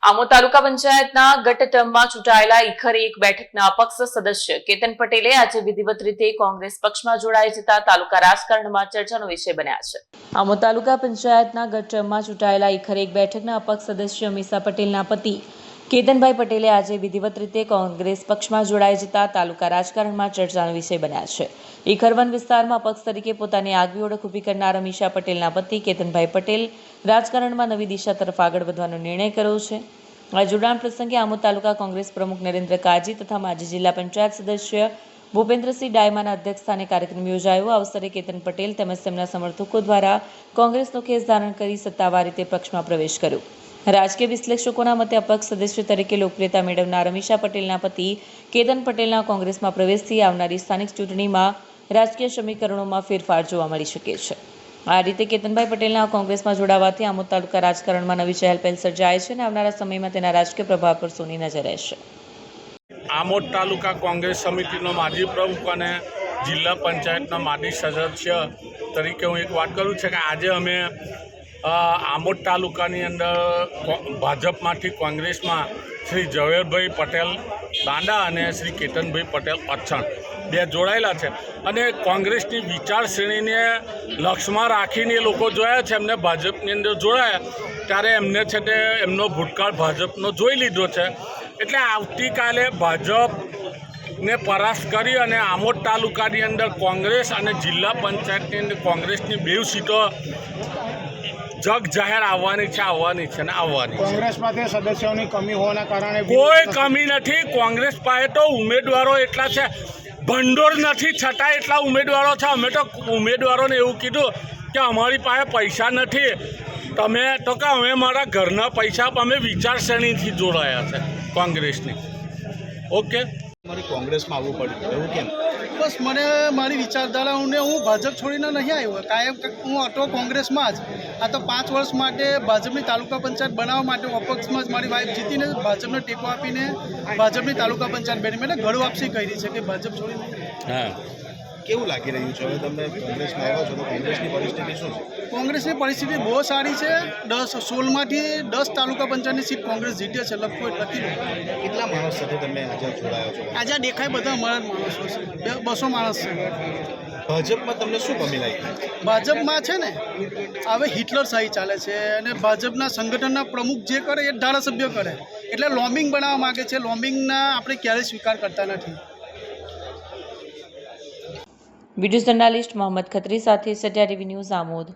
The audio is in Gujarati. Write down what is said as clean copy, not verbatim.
આમોદ તાલુકા પંચાયતના ગત ટર્મમાં ચૂંટાયેલા ઈખર 1 બેઠકના અપક્ષ સદસ્ય કેતન પટેલે આજે વિધિવત રીતે કોંગ્રેસ પક્ષમાં જોડાઈ જતા તાલુકા રાજકારણમાં ચર્ચાનો વિષય બન્યા છે। આમોદ તાલુકા પંચાયતના ગત ટર્મમાં ચૂંટાયેલા ઈખર 1 બેઠકના અપક્ષ સદસ્ય મીસા પટેલના પતિ કેતનભાઈ પટેલે આજે વિધિવત રીતે કોંગ્રેસ પક્ષમાં જોડાઈ જતા તાલુકા રાજકારણમાં ચર્ચાનો વિષય બન્યા છે। ઈખર વન વિસ્તારમાં અપક્ષ તરીકે પોતાની આગવી ઓળખ ઊભી કરનારા મીસા પટેલના પતિ કેતનભાઈ પટેલ રાજકારણમાં નવી દિશા તરફ આગળ વધવાનો નિર્ણય કર્યો છે। આ જોડાણ પ્રસંગે આમોદ તાલુકા કોંગ્રેસ પ્રમુખ નરેન્દ્ર કાજી તથા માજી જિલ્લા પંચાયત સદસ્ય ભૂપેન્દ્રસિંહ ડાયમાના અધ્યક્ષસ્થાને કાર્યક્રમ યોજાયો। આ અવસરે કેતન પટેલ તેમજ તેમના સમર્થકો દ્વારા કોંગ્રેસનો ખેસ ધારણ કરી સત્તાવાર રીતે પક્ષમાં પ્રવેશ કર્યો। રાજકીય વિશ્લેષકોના મતે અપક્ષ સદસ્ય તરીકે લોકપ્રિયતા મેળવનાર મીસા પટેલના પતિ કેતન પટેલના કોંગ્રેસમાં પ્રવેશથી આવનારી સ્થાનિક ચૂંટણીમાં રાજકીય સમીકરણોમાં ફેરફાર જોવા મળી શકે છે। આ રીતે કેતનભાઈ પટેલના કોંગ્રેસમાં જોડાવાથી આમોદ તાલુકા રાજકારણમાં નવી ચહેલ પહેલ સર્જાય છે અને આવનારા સમયમાં તેના રાજકીય પ્રભાવ પર સોની નજર રહેશે। આમોદ તાલુકા કોંગ્રેસ સમિતિનો માજી પ્રમુખ અને જિલ્લા પંચાયતના માજી સદસ્ય તરીકે હું એક વાત કરું છું કે આજે અમે આમોદ તાલુકાની અંદર ભાજપમાંથી કોંગ્રેસમાં શ્રી ઝવેરભાઈ પટેલ દાંડા અને શ્રી કેતનભાઈ પટેલ અચ્છણ બે જોડાયેલા છે અને કોંગ્રેસની વિચારશ્રેણીને લક્ષમાં રાખીને એ લોકો જોયા છે। એમને ભાજપની અંદર જોડાયા ત્યારે એમને છે તે એમનો ભૂતકાળ ભાજપનો જોઈ લીધો છે એટલે આવતીકાલે ભાજપને પરાસ્ત કરી અને આમોદ તાલુકાની અંદર કોંગ્રેસ અને જિલ્લા પંચાયતની અંદર કોંગ્રેસની 2 સીટો જગ જાહેર આવવાની છે ને આવવાની છે। કોંગ્રેસમાં સદસ્યોની કમી હોવાના કારણે કોઈ કમી નથી। કોંગ્રેસ પાસે તો ઉમેદવારો એટલા છે, ભંડોળ નથી છતાં એટલા ઉમેદવારો છે। અમે તો ઉમેદવારોને એવું કીધું કે અમારી પાસે પૈસા નથી, તમે તો કે અમે મારા ઘરના પૈસા અમે વિચારશ્રેણીથી જોડાયા છે કોંગ્રેસની। ઓકે, મારી કોંગ્રેસમાં આવવું પડ્યું એવું કેમ? બસ મને મારી વિચારધારાઓને હું ભાજપ છોડીને નહીં આવ્યો, કાયમ હું હતો કોંગ્રેસમાં જ। આ તો 5 વર્ષ માટે ભાજપની તાલુકા પંચાયત બનાવવા માટે અપક્ષમાં જ મારી વાઈફ જીતીને ભાજપને ટેકો આપીને ભાજપની તાલુકા પંચાયત બની મેં ઘર વાપસી કરી છે કે ભાજપ છોડીને। હા, કેવું લાગી રહ્યું છે હવે તમને કોંગ્રેસમાં આવ્યો છો તો કોંગ્રેસની પરિસ્થિતિ શું છે? કોંગ્રેસની પરિસ્થિતિ બહુ સારી છે। 16માંથી 10 તાલુકા પંચાયતની સીટ કોંગ્રેસ જીતે છે, લખી લો। કેટલા માણસ સાથે તમે આજે જોડાયો છો? આજે દેખાય બધા અમારા જ માણસો છે, 200 માણસ છે। ભાજપમાં તમને શું કમી લાગી? ભાજપમાં છે ને હવે હિટલર શાહી ચાલે છે અને ભાજપના સંગઠનના પ્રમુખ જે કરે એ ધારાસભ્ય કરે, એટલે લોબિંગ બનાવવા માગે છે। લોબિંગના આપણે ક્યારેય સ્વીકાર કરતા નથી। વિડીયો જર્નાલિસ્ટ મોહમ્મદ ખત્રી સાથે સત્યા ટીવી ન્યૂઝ આમોદ।